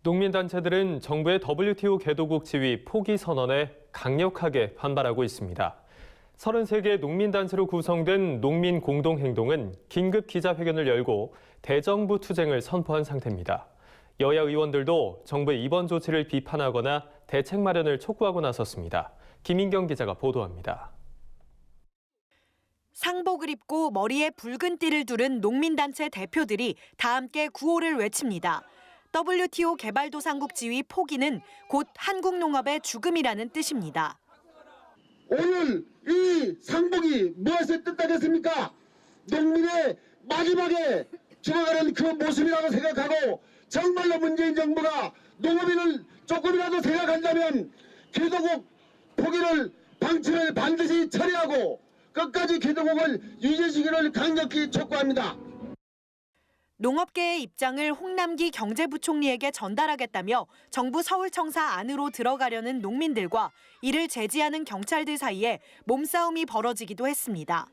농민단체들은 정부의 WTO 개도국 지위 포기 선언에 강력하게 반발하고 있습니다. 33개 농민단체로 구성된 농민공동행동은 긴급 기자회견을 열고 대정부 투쟁을 선포한 상태입니다. 여야 의원들도 정부의 이번 조치를 비판하거나 대책 마련을 촉구하고 나섰습니다. 김인경 기자가 보도합니다. 상복을 입고 머리에 붉은 띠를 두른 농민단체 대표들이 다 함께 구호를 외칩니다. WTO 개발도상국 지위 포기는 곧 한국 농업의 죽음이라는 뜻입니다. 오늘 이 상복이 무엇을 뜻하겠습니까? 농민의 마지막에 죽어가는 그 모습이라고 생각하고 정말로 문재인 정부가 농업인을 조금이라도 생각한다면 개도국 포기를 방침을 반드시 처리하고 끝까지 개도국을 유지시키기를 강력히 촉구합니다. 농업계의 입장을 홍남기 경제부총리에게 전달하겠다며 정부 서울청사 안으로 들어가려는 농민들과 이를 제지하는 경찰들 사이에 몸싸움이 벌어지기도 했습니다.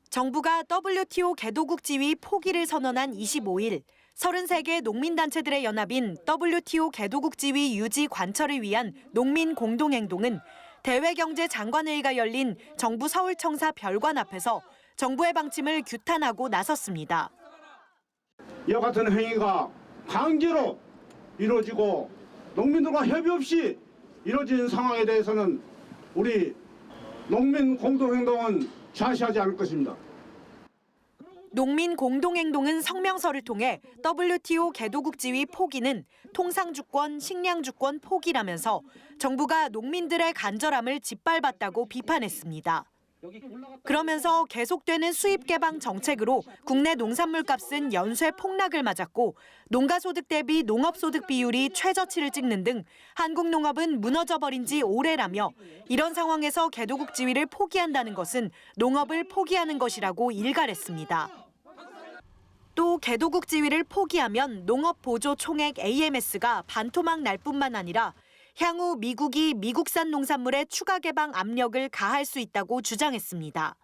정부가 WTO 개도국 지위 포기를 선언한 25일, 33개 농민단체들의 연합인 WTO 개도국 지위 유지 관철을 위한 농민공동행동은 대외경제장관회의가 열린 정부 서울청사 별관 앞에서 정부의 방침을 규탄하고 나섰습니다. 이와 같은 행위가 강제로 이루어지고 농민들과 협의 없이 이루어진 상황에 대해서는 우리 농민공동행동은 좌시하지 않을 것입니다. 농민공동행동은 성명서를 통해 WTO 개도국 지위 포기는 통상주권, 식량주권 포기라면서 정부가 농민들의 간절함을 짓밟았다고 비판했습니다. 그러면서 계속되는 수입 개방 정책으로 국내 농산물 값은 연쇄 폭락을 맞았고 농가소득 대비 농업소득 비율이 최저치를 찍는 등 한국 농업은 무너져버린 지 오래라며 이런 상황에서 개도국 지위를 포기한다는 것은 농업을 포기하는 것이라고 일갈했습니다. 또 개도국 지위를 포기하면 농업보조 총액 AMS가 반토막 날 뿐만 아니라 향후 미국이 미국산 농산물의 추가 개방 압력을 가할 수 있다고 주장했습니다.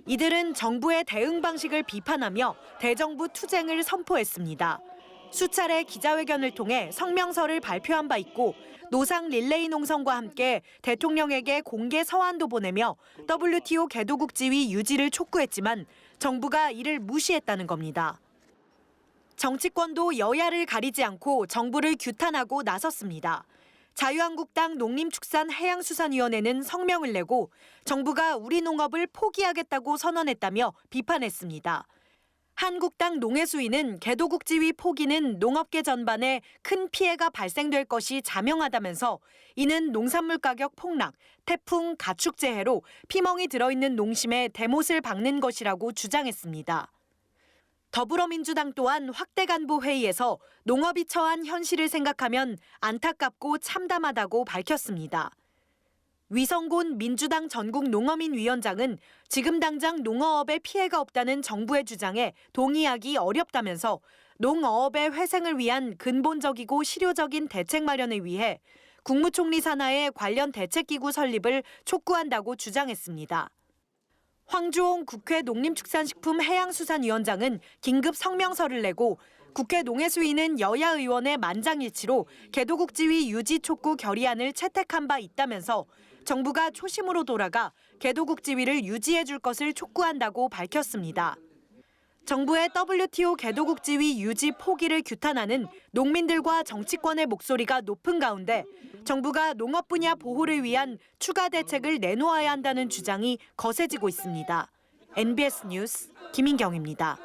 이들은 정부의 대응 방식을 비판하며 대정부 투쟁을 선포했습니다. 수차례 기자회견을 통해 성명서를 발표한 바 있고 노상 릴레이 농성과 함께 대통령에게 공개 서한도 보내며 WTO 개도국 지위 유지를 촉구했지만 정부가 이를 무시했다는 겁니다. 정치권도 여야를 가리지 않고 정부를 규탄하고 나섰습니다. 자유한국당 농림축산해양수산위원회는 성명을 내고 정부가 우리 농업을 포기하겠다고 선언했다며 비판했습니다. 한국당 농해수위는 개도국 지위 포기는 농업계 전반에 큰 피해가 발생될 것이 자명하다면서 이는 농산물 가격 폭락, 태풍, 가축재해로 피멍이 들어있는 농심에 대못을 박는 것이라고 주장했습니다. 더불어민주당 또한 확대간부 회의에서 농업이 처한 현실을 생각하면 안타깝고 참담하다고 밝혔습니다. 위성곤 민주당 전국농어민위원장은 지금 당장 농어업에 피해가 없다는 정부의 주장에 동의하기 어렵다면서 농어업의 회생을 위한 근본적이고 실효적인 대책 마련을 위해 국무총리 산하의 관련 대책기구 설립을 촉구한다고 주장했습니다. 황주홍 국회 농림축산식품해양수산위원장은 긴급 성명서를 내고 국회 농해수위는 여야 의원의 만장일치로 개도국 지위 유지 촉구 결의안을 채택한 바 있다면서 정부가 초심으로 돌아가 개도국 지위를 유지해 줄 것을 촉구한다고 밝혔습니다. 정부의 WTO 개도국 지위 유지 포기를 규탄하는 농민들과 정치권의 목소리가 높은 가운데 정부가 농업 분야 보호를 위한 추가 대책을 내놓아야 한다는 주장이 거세지고 있습니다. NBS 뉴스 김인경입니다.